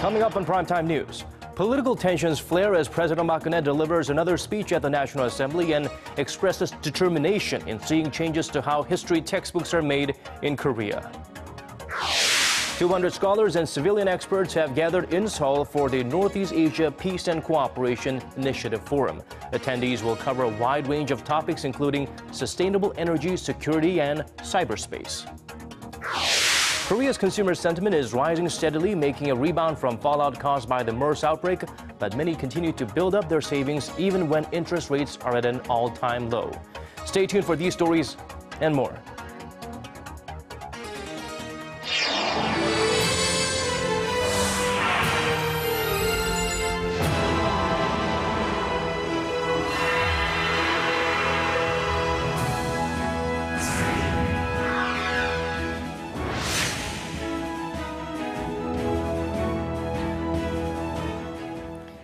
Coming up on Primetime News, political tensions flare as President Park Geun-hye delivers another speech at the National Assembly and expresses determination in seeing changes to how history textbooks are made in Korea. 200 scholars and civilian experts have gathered in Seoul for the Northeast Asia Peace and Cooperation Initiative Forum. Attendees will cover a wide range of topics including sustainable energy, security, and cyberspace. Korea's consumer sentiment is rising steadily, making a rebound from fallout caused by the MERS outbreak, but many continue to build up their savings even when interest rates are at an all-time low. Stay tuned for these stories and more.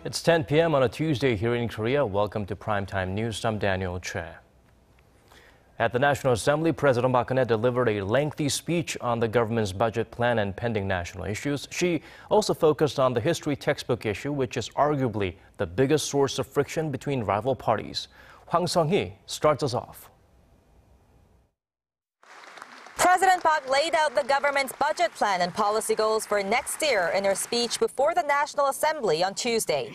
It's 10 p.m. on a Tuesday here in Korea. Welcome to Primetime News. I'm Daniel Choy. At the National Assembly, President Park Geun-hye delivered a lengthy speech on the government's budget plan and pending national issues. She also focused on the history textbook issue, which is arguably the biggest source of friction between rival parties. Hwang Sung-hee starts us off. President Park laid out the government's budget plan and policy goals for next year in her speech before the National Assembly on Tuesday.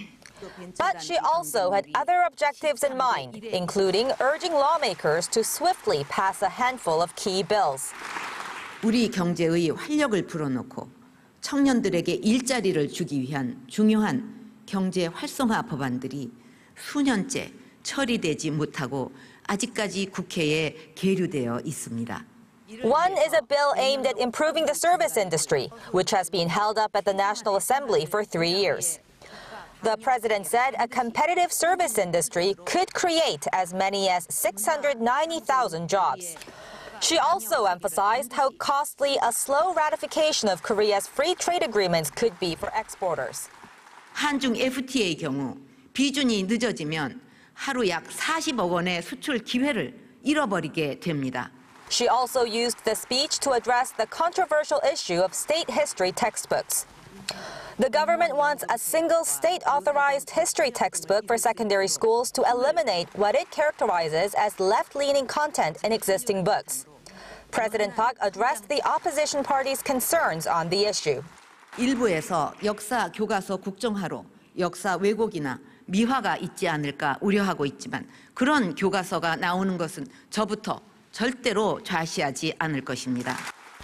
But she also had other objectives in mind, including urging lawmakers to swiftly pass a handful of key bills. 우리 경제의 활력을 불어넣고 청년들에게 일자리를 주기 위한 중요한 경제 활성화 법안들이 수년째 처리되지 못하고 아직까지 국회에 계류되어 있습니다. One is a bill aimed at improving the service industry, which has been held up at the National Assembly for 3 years. The president said a competitive service industry could create as many as 690,000 jobs. She also emphasized how costly a slow ratification of Korea's free trade agreements could be for exporters. 한중 FTA의 경우 비준이 늦어지면 하루 약 40억 원의 수출 기회를 잃어버리게 됩니다. She also used the speech to address the controversial issue of state history textbooks. The government wants a single state-authorized history textbook for secondary schools to eliminate what it characterizes as left-leaning content in existing books. President Park addressed the opposition party's concerns on the issue. 일부에서 역사 교과서 국정화로 역사 왜곡이나 미화가 있지 않을까 우려하고 있지만 그런 교과서가 나오는 것은 저부터 절대로 좌시하지 않을 것입니다.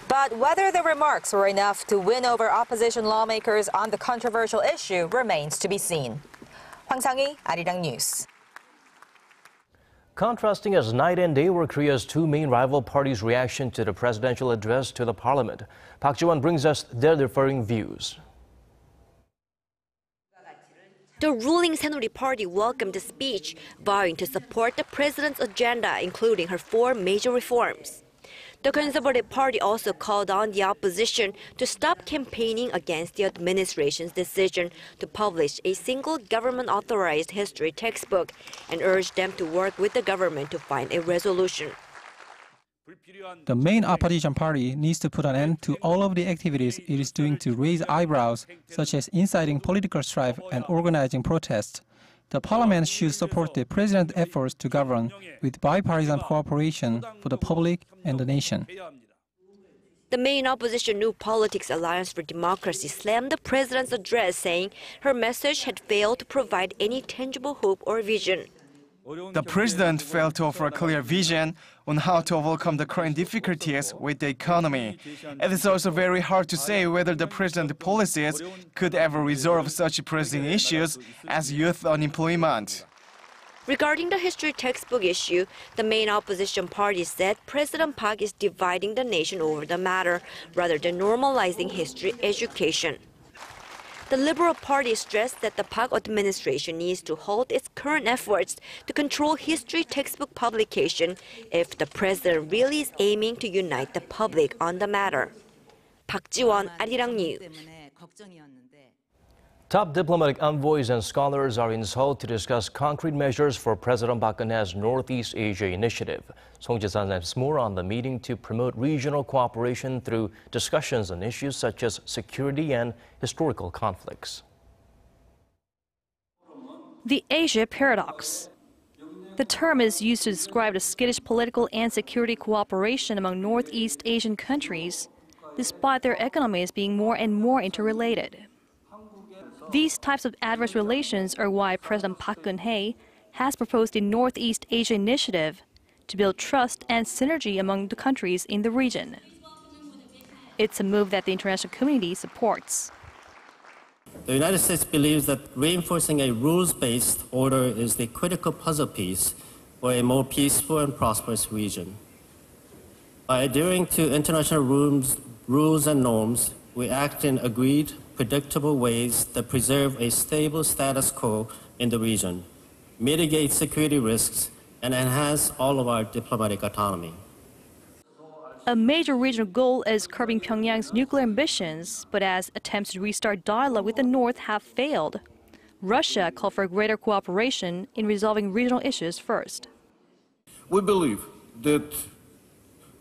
But whether the remarks were enough to win over opposition lawmakers on the controversial issue remains to be seen. Hwang Sang-hee, Arirang News. Contrasting as night and day were Korea's two main rival parties' reaction to the presidential address to the parliament. Park Ji-won brings us their differing views. The ruling Saenuri Party welcomed the speech, vowing to support the president's agenda, including her 4 major reforms. The Conservative Party also called on the opposition to stop campaigning against the administration's decision to publish a single government-authorized history textbook and urged them to work with the government to find a resolution. The main opposition party needs to put an end to all of the activities it is doing to raise eyebrows, such as inciting political strife and organizing protests. The parliament should support the president's efforts to govern with bipartisan cooperation for the public and the nation. The main opposition New Politics Alliance for Democracy slammed the president's address, saying her message had failed to provide any tangible hope or vision. The president failed to offer a clear vision on how to overcome the current difficulties with the economy. It is also very hard to say whether the president's policies could ever resolve such pressing issues as youth unemployment. Regarding the history textbook issue, the main opposition party said President Park is dividing the nation over the matter rather than normalizing history education. The Liberal Party stressed that the Park administration needs to halt its current efforts to control history textbook publication if the president really is aiming to unite the public on the matter. Park Ji-won, Arirang News. Top diplomatic envoys and scholars are in Seoul to discuss concrete measures for President Park Geun-hye's Northeast Asia initiative. Song Ji-san has more on the meeting to promote regional cooperation through discussions on issues such as security and historical conflicts. The Asia paradox. The term is used to describe the skittish political and security cooperation among Northeast Asian countries, despite their economies being more and more interrelated. These types of adverse relations are why President Park Geun-hye has proposed the Northeast Asia Initiative to build trust and synergy among the countries in the region. It's a move that the international community supports. The United States believes that reinforcing a rules-based order is the critical puzzle piece for a more peaceful and prosperous region. By adhering to international rules and norms, we act in agreed, predictable ways that preserve a stable status quo in the region, mitigate security risks, and enhance all of our diplomatic autonomy. A major regional goal is curbing Pyongyang's nuclear ambitions, but as attempts to restart dialogue with the North have failed, Russia called for greater cooperation in resolving regional issues first. We believe that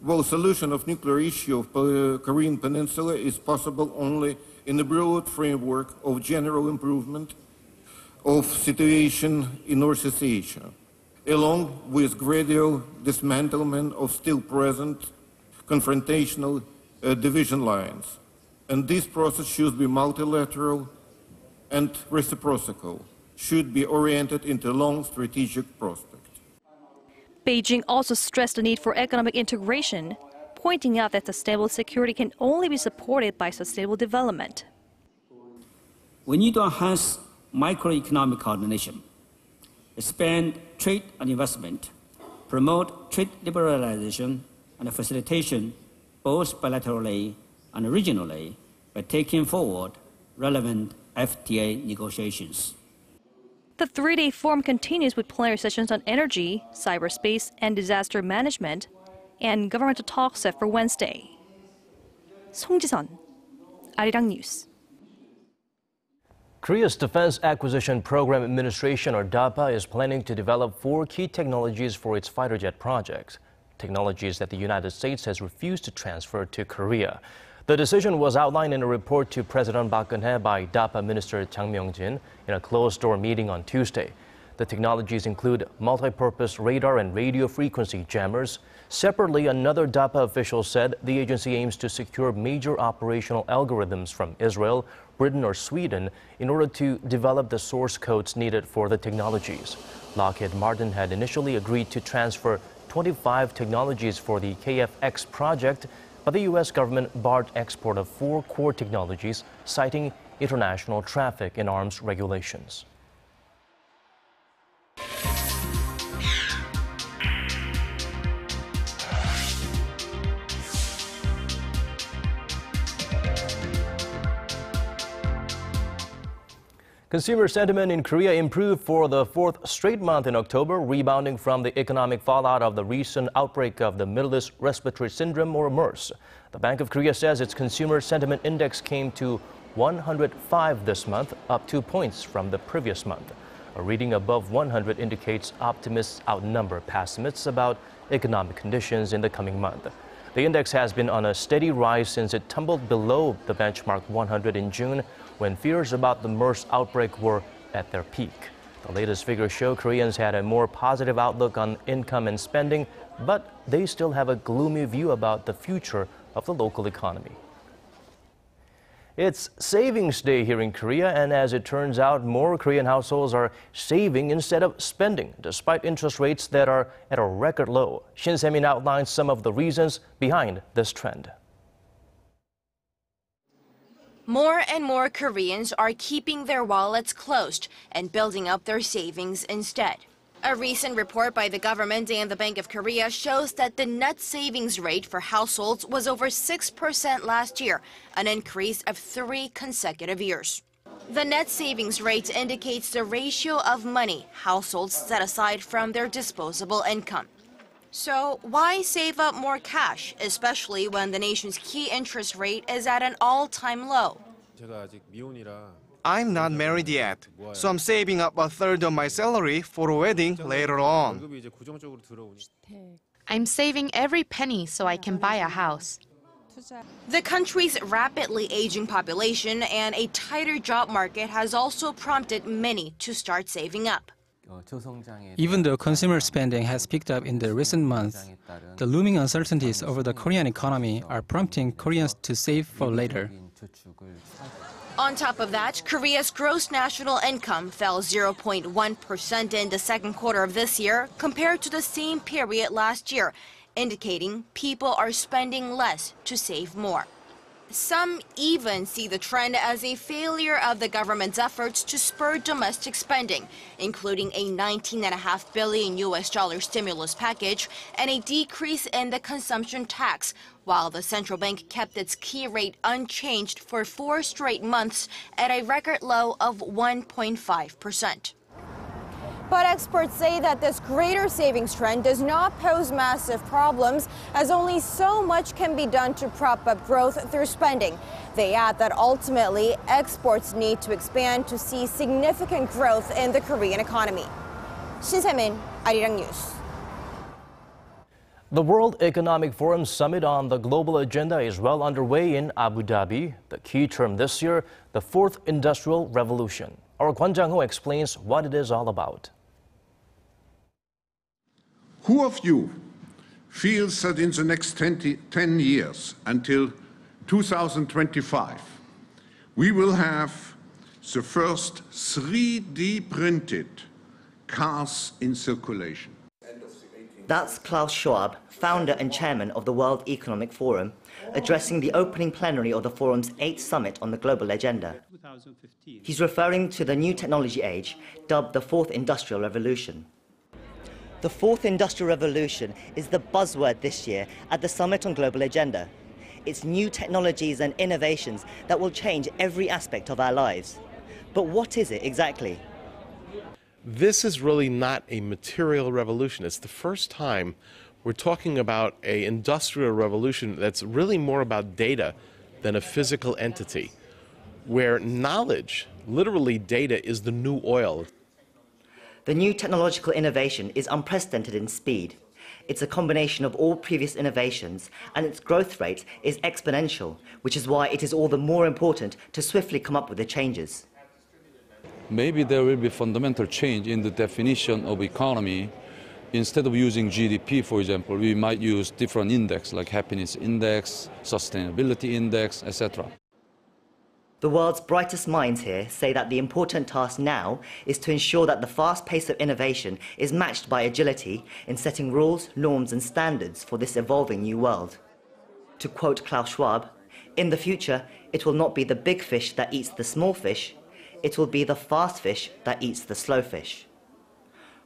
the solution of nuclear issue of the Korean Peninsula is possible only in the broad framework of general improvement of situation in Northeast Asia, along with gradual dismantlement of still present confrontational division lines. And this process should be multilateral and reciprocal, should be oriented into long strategic prospect. Beijing also stressed the need for economic integration, pointing out that sustainable security can only be supported by sustainable development. We need to enhance microeconomic coordination, expand trade and investment, promote trade liberalization and facilitation both bilaterally and regionally by taking forward relevant FTA negotiations. The three-day forum continues with plenary sessions on energy, cyberspace, and disaster management, and governmental talks set for Wednesday. Song Ji-sun, Arirang News. Korea's Defense Acquisition Program Administration, or DARPA, is planning to develop 4 key technologies for its fighter jet projects, technologies that the United States has refused to transfer to Korea. The decision was outlined in a report to President Park Geun-hye by DARPA Minister Chang Myung-jin in a closed-door meeting on Tuesday. The technologies include multi-purpose radar and radio frequency jammers. Separately, another DARPA official said the agency aims to secure major operational algorithms from Israel, Britain, or Sweden in order to develop the source codes needed for the technologies. Lockheed Martin had initially agreed to transfer 25 technologies for the KF-X project, but the U.S. government barred export of 4 core technologies, citing international traffic in arms regulations. Consumer sentiment in Korea improved for the 4th straight month in October, rebounding from the economic fallout of the recent outbreak of the Middle East Respiratory Syndrome, or MERS. The Bank of Korea says its consumer sentiment index came to 105 this month, up 2 points from the previous month. A reading above 100 indicates optimists outnumber pessimists about economic conditions in the coming month. The index has been on a steady rise since it tumbled below the benchmark 100 in June, when fears about the MERS outbreak were at their peak. The latest figures show Koreans had a more positive outlook on income and spending, but they still have a gloomy view about the future of the local economy. It's Savings Day here in Korea, and as it turns out, more Korean households are saving instead of spending, despite interest rates that are at a record low. Shin Se-min outlines some of the reasons behind this trend. More and more Koreans are keeping their wallets closed and building up their savings instead. A recent report by the government and the Bank of Korea shows that the net savings rate for households was over 6% last year, an increase of 3 consecutive years. The net savings rate indicates the ratio of money households set aside from their disposable income. So why save up more cash, especially when the nation's key interest rate is at an all-time low? I'm not married yet, so I'm saving up a third of my salary for a wedding later on. I'm saving every penny so I can buy a house. The country's rapidly aging population and a tighter job market has also prompted many to start saving up. Even though consumer spending has picked up in the recent months, the looming uncertainties over the Korean economy are prompting Koreans to save for later. On top of that, Korea's gross national income fell 0.1% in the second quarter of this year compared to the same period last year, indicating people are spending less to save more. Some even see the trend as a failure of the government's efforts to spur domestic spending, including a $19.5 billion stimulus package and a decrease in the consumption tax, while the central bank kept its key rate unchanged for 4 straight months at a record low of 1.5%. But experts say that this greater savings trend does not pose massive problems, as only so much can be done to prop up growth through spending. They add that ultimately, exports need to expand to see significant growth in the Korean economy. Shin Se-min, Arirang News. The World Economic Forum Summit on the global agenda is well underway in Abu Dhabi. The key term this year, the Fourth Industrial Revolution. Our Kwon Jang-ho explains what it is all about. Who of you feels that in the next 10 years, until 2025, we will have the first 3D printed cars in circulation? That's Klaus Schwab, founder and chairman of the World Economic Forum, addressing the opening plenary of the forum's 8th summit on the global agenda. He's referring to the new technology age, dubbed the Fourth Industrial Revolution. The Fourth Industrial Revolution is the buzzword this year at the Summit on Global Agenda. It's new technologies and innovations that will change every aspect of our lives. But what is it exactly? This is really not a material revolution. It's the first time we're talking about an industrial revolution that's really more about data than a physical entity, where knowledge, literally data, is the new oil. The new technological innovation is unprecedented in speed. It's a combination of all previous innovations, and its growth rate is exponential, which is why it is all the more important to swiftly come up with the changes. Maybe there will be fundamental change in the definition of economy. Instead of using GDP, for example, we might use different index like happiness index, sustainability index, etc. The world's brightest minds here say that the important task now is to ensure that the fast pace of innovation is matched by agility in setting rules, norms and standards for this evolving new world. To quote Klaus Schwab, "In the future, it will not be the big fish that eats the small fish, it will be the fast fish that eats the slow fish."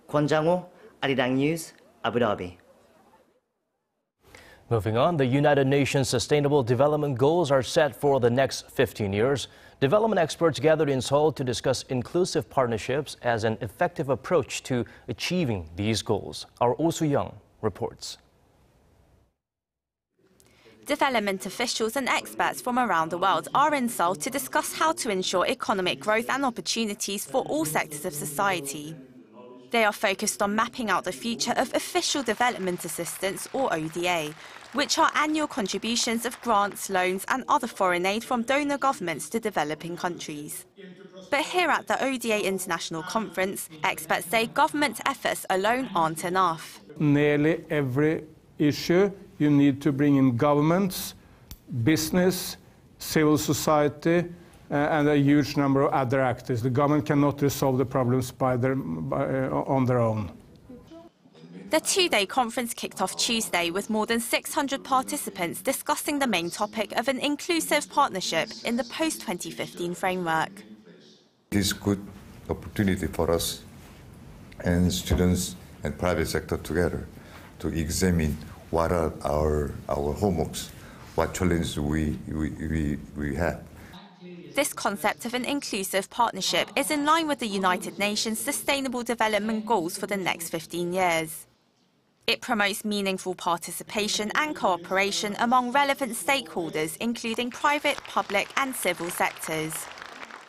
Kwon Jang-ho, Arirang News, Abu Dhabi. Moving on, the United Nations Sustainable Development Goals are set for the next 15 years. Development experts gathered in Seoul to discuss inclusive partnerships as an effective approach to achieving these goals. Our Oh Soo-young reports. Development officials and experts from around the world are in Seoul to discuss how to ensure economic growth and opportunities for all sectors of society. They are focused on mapping out the future of official development assistance, or ODA, which are annual contributions of grants, loans and other foreign aid from donor governments to developing countries. But here at the ODA International Conference, experts say government efforts alone aren't enough. Nearly every issue you need to bring in governments, business, civil society, and a huge number of other actors. The government cannot resolve the problems on their own. The two-day conference kicked off Tuesday with more than 600 participants discussing the main topic of an inclusive partnership in the post-2015 framework. It is a good opportunity for us and students and private sector together to examine what are our homeworks, what challenges we have. This concept of an inclusive partnership is in line with the United Nations Sustainable Development Goals for the next 15 years. It promotes meaningful participation and cooperation among relevant stakeholders, including private, public and civil sectors.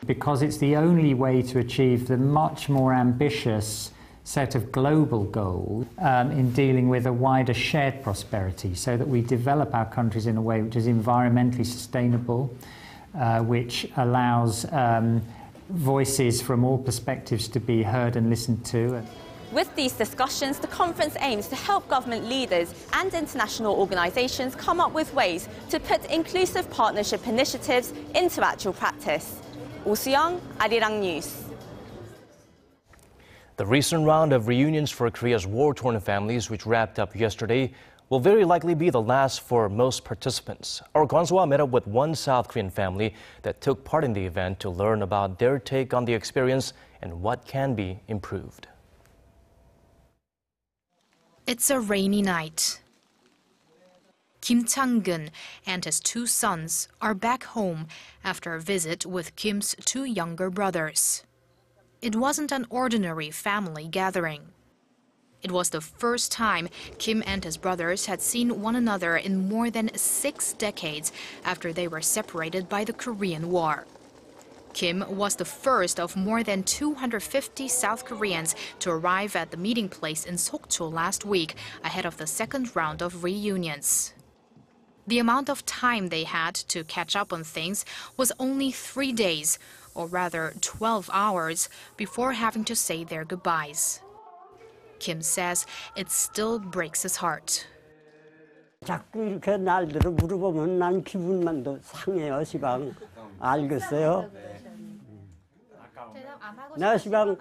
Because it's the only way to achieve the much more ambitious set of global goals in dealing with a wider shared prosperity, so that we develop our countries in a way which is environmentally sustainable, which allows voices from all perspectives to be heard and listened to. With these discussions, the conference aims to help government leaders and international organisations come up with ways to put inclusive partnership initiatives into actual practice. Oh Soo-young, Arirang News. The recent round of reunions for Korea's war-torn families, which wrapped up yesterday, will very likely be the last for most participants. Our Kwon-soa met up with one South Korean family that took part in the event to learn about their take on the experience and what can be improved. It's a rainy night. Kim Chang-geun and his two sons are back home after a visit with Kim's two younger brothers. It wasn't an ordinary family gathering. It was the first time Kim and his brothers had seen one another in more than 6 decades after they were separated by the Korean War. Kim was the first of more than 250 South Koreans to arrive at the meeting place in Sokcho last week, ahead of the second round of reunions. The amount of time they had to catch up on things was only 3 days, or rather 12 hours, before having to say their goodbyes. Kim says it still breaks his heart. 자꾸 이렇게 날들을 물어보면 난 기분만 더 상해요, 시방. 알겠어요? 나 시방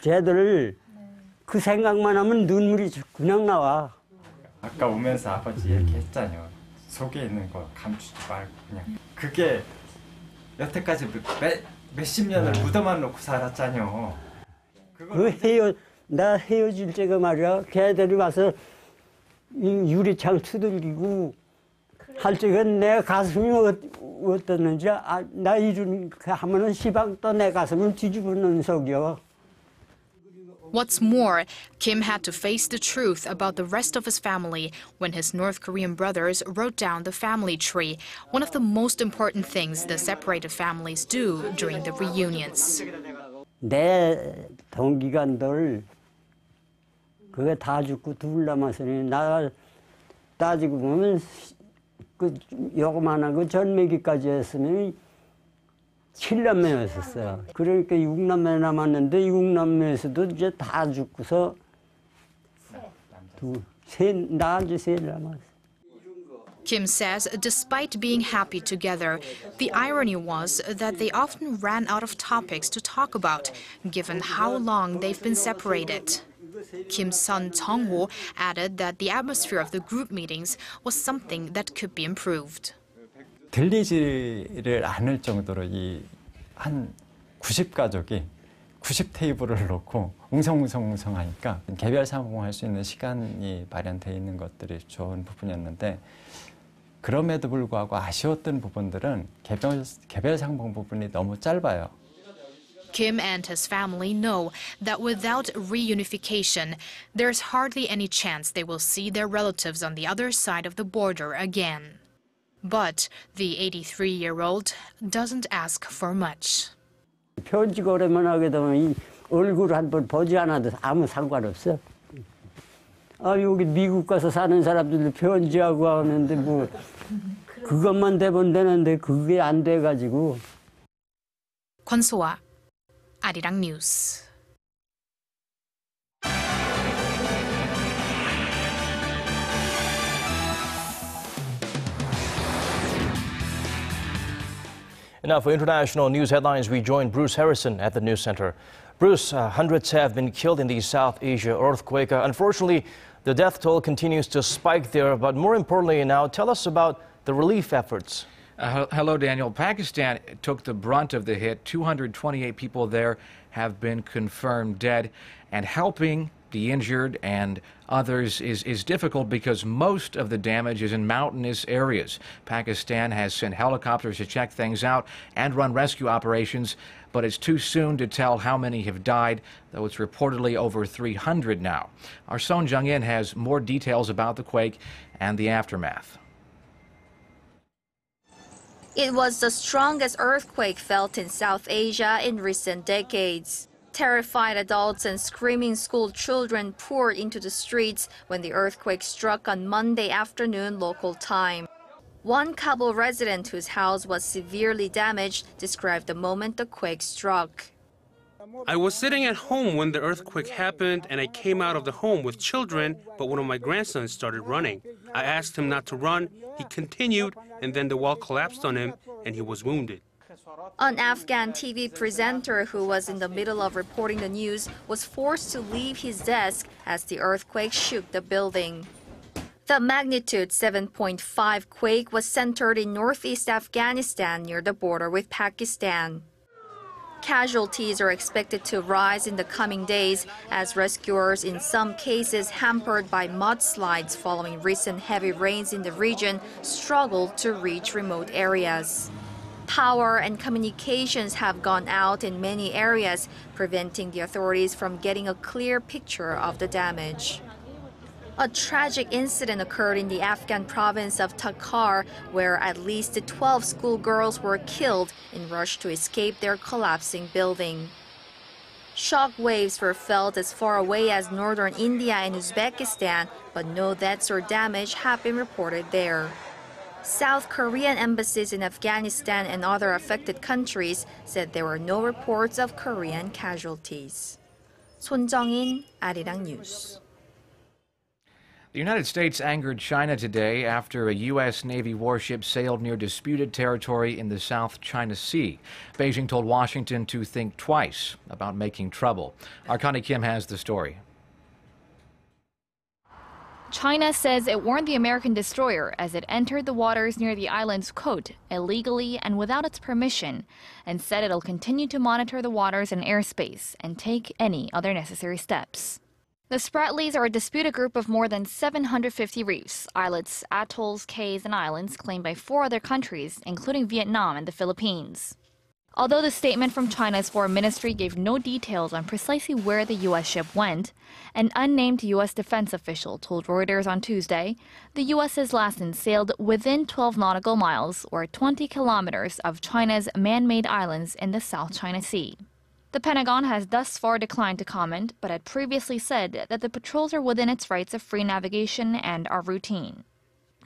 걔들 그 생각만 하면 눈물이 그냥 나와. 아까 오면서 아버지 얘기했잖아요. 속에 있는 거 감추지 말고 그냥. 그게 여태까지 몇십 년을 묻어만 놓고 살았잖아요. 나 헤어질 때가 말이야. 걔들이 와서 이 유리창 두들기고 할 때가 내 가슴이 어떻는지 나 이런 하면은 시방 또 내 가슴을 뒤집어놓는 속이야. What's more, Kim had to face the truth about the rest of his family when his North Korean brothers wrote down the family tree, one of the most important things the separated families do during the reunions. 내 동기간들 그게 다 죽고 둘 남았으니 나 따지고 보면 그 요거만한 그 전매기까지 했으면 7남매였었어요. 그러니까 6남매 남았는데 6남매에서도 이제 다 죽고서 나한테 셋 남았어요. Kim says despite being happy together, the irony was that they often ran out of topics to talk about, given how long they've been separated. Kim's son Jung-ho added that the atmosphere of the group meetings was something that could be improved. 들리지를 않을 정도로 한 90가족이 90테이블을 놓고 웅성웅성하니까 개별 상봉할 수 있는 시간이 마련되어 있는 것들이 좋은 부분이었는데 그럼에도 불구하고 아쉬웠던 부분들은 개별 상봉 부분이 너무 짧아요. Kim and his family know that without reunification, there's hardly any chance they will see their relatives on the other side of the border again. But the 83-year-old doesn't ask for much. 편지 거래만 하게 되면 이 얼굴 한번 보지 않아도 아무 상관없어. 여기 미국 가서 사는 사람들도 편지하고 하는데 뭐 그것만 되면 되는데 그게 안 돼가지고. Kwon-soa, Arirang News. And now for international news headlines, we join Bruce Harrison at the News Center. Bruce, hundreds have been killed in the South Asia earthquake. Unfortunately, the death toll continues to spike there. But more importantly now, tell us about the relief efforts. Hello, Daniel. Pakistan took the brunt of the hit. 228 people there have been confirmed dead. And helping the injured and others is difficult because most of the damage is in mountainous areas. Pakistan has sent helicopters to check things out and run rescue operations, but it's too soon to tell how many have died, though it's reportedly over 300 now. Our Son Jung-in has more details about the quake and the aftermath. It was the strongest earthquake felt in South Asia in recent decades. Terrified adults and screaming school children poured into the streets when the earthquake struck on Monday afternoon local time. One Kabul resident whose house was severely damaged described the moment the quake struck. I was sitting at home when the earthquake happened and I came out of the home with children, but one of my grandsons started running. I asked him not to run, he continued, and then the wall collapsed on him and he was wounded. An Afghan TV presenter who was in the middle of reporting the news was forced to leave his desk as the earthquake shook the building. The magnitude 7.5 quake was centered in northeast Afghanistan near the border with Pakistan. Casualties are expected to rise in the coming days as rescuers, in some cases hampered by mudslides following recent heavy rains in the region, struggle to reach remote areas. Power and communications have gone out in many areas, preventing the authorities from getting a clear picture of the damage. A tragic incident occurred in the Afghan province of Takhar, where at least 12 schoolgirls were killed in rush to escape their collapsing building. Shock waves were felt as far away as northern India and Uzbekistan, but no deaths or damage have been reported there. South Korean embassies in Afghanistan and other affected countries said there were no reports of Korean casualties. Son Jung-in, Arirang News. The United States angered China today after a U.S. Navy warship sailed near disputed territory in the South China Sea. Beijing told Washington to think twice about making trouble. Our Connie Kim has the story. China says it warned the American destroyer as it entered the waters near the island's coast illegally and without its permission, and said it'll continue to monitor the waters and airspace and take any other necessary steps. The Spratlys are a disputed group of more than 750 reefs, islets, atolls, cays, and islands claimed by 4 other countries, including Vietnam and the Philippines. Although the statement from China's Foreign Ministry gave no details on precisely where the U.S. ship went, an unnamed U.S. defense official told Reuters on Tuesday the U.S.'s Lassen sailed within 12 nautical miles, or 20 kilometers, of China's man-made islands in the South China Sea. The Pentagon has thus far declined to comment, but had previously said that the patrols are within its rights of free navigation and are routine.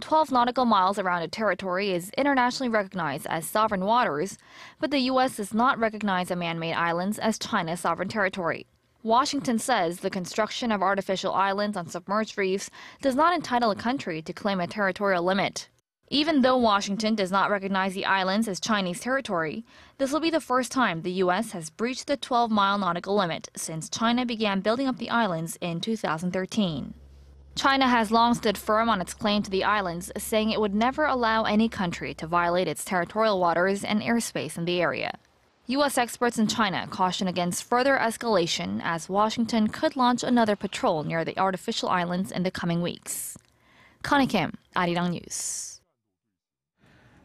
12 nautical miles around a territory is internationally recognized as sovereign waters, but the U.S. does not recognize the man-made islands as China's sovereign territory. Washington says the construction of artificial islands on submerged reefs does not entitle a country to claim a territorial limit. Even though Washington does not recognize the islands as Chinese territory, this will be the first time the U.S. has breached the 12-mile nautical limit since China began building up the islands in 2013. China has long stood firm on its claim to the islands, saying it would never allow any country to violate its territorial waters and airspace in the area. U.S. experts in China caution against further escalation as Washington could launch another patrol near the artificial islands in the coming weeks. Connie Kim, Arirang News.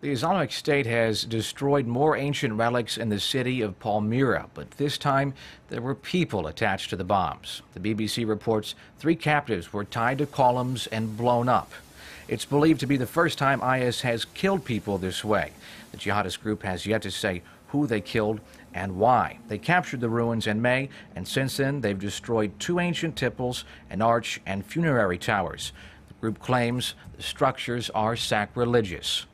The Islamic State has destroyed more ancient relics in the city of Palmyra, but this time there were people attached to the bombs. The BBC reports 3 captives were tied to columns and blown up. It's believed to be the first time IS has killed people this way. The jihadist group has yet to say who they killed and why. They captured the ruins in May, and since then they've destroyed 2 ancient temples, an arch, and funerary towers. The group claims the structures are sacrilegious.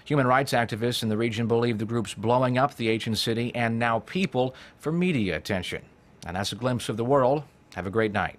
Human rights activists in the region believe the group's blowing up the ancient city and now people for media attention. And that's a glimpse of the world. Have a great night.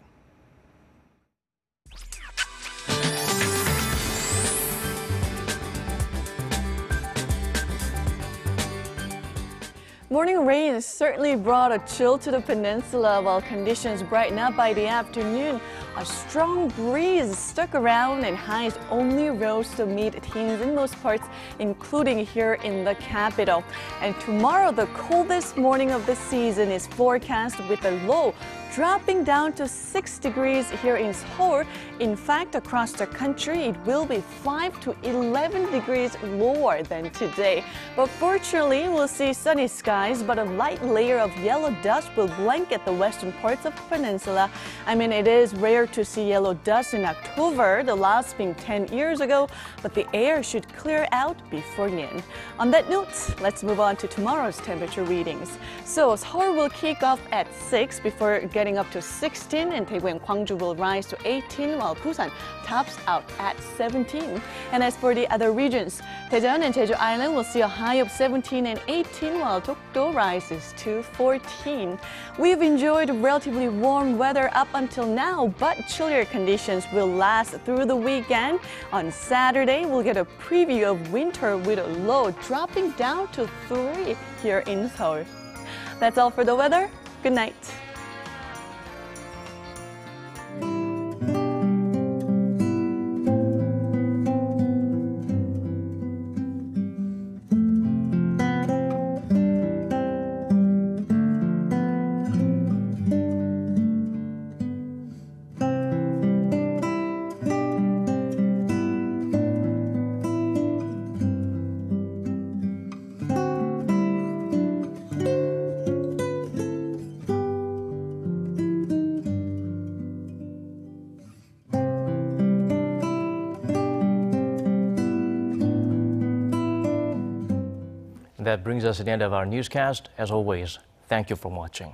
Morning rain certainly brought a chill to the peninsula while conditions brightened up by the afternoon. A strong breeze stuck around and highs only rose to mid-teens in most parts, including here in the capital. And tomorrow, the coldest morning of the season is forecast with a low dropping down to 6 degrees here in Seoul. In fact, across the country, it will be 5 to 11 degrees lower than today. But fortunately, we'll see sunny skies, but a light layer of yellow dust will blanket the western parts of the peninsula. I mean, it is rare to see yellow dust in October, the last being 10 years ago, but the air should clear out before noon. On that note, let's move on to tomorrow's temperature readings. So Seoul will kick off at 6 before getting up to 16, and Daegu and Gwangju will rise to 18, while Busan tops out at 17. And as for the other regions, Daejeon and Jeju Island will see a high of 17 and 18, while Dokdo rises to 14. We've enjoyed relatively warm weather up until now, but chillier conditions will last through the weekend. On Saturday, we'll get a preview of winter with a low dropping down to 3 here in Seoul. That's all for the weather. Good night. That brings us to the end of our newscast. As always, thank you for watching.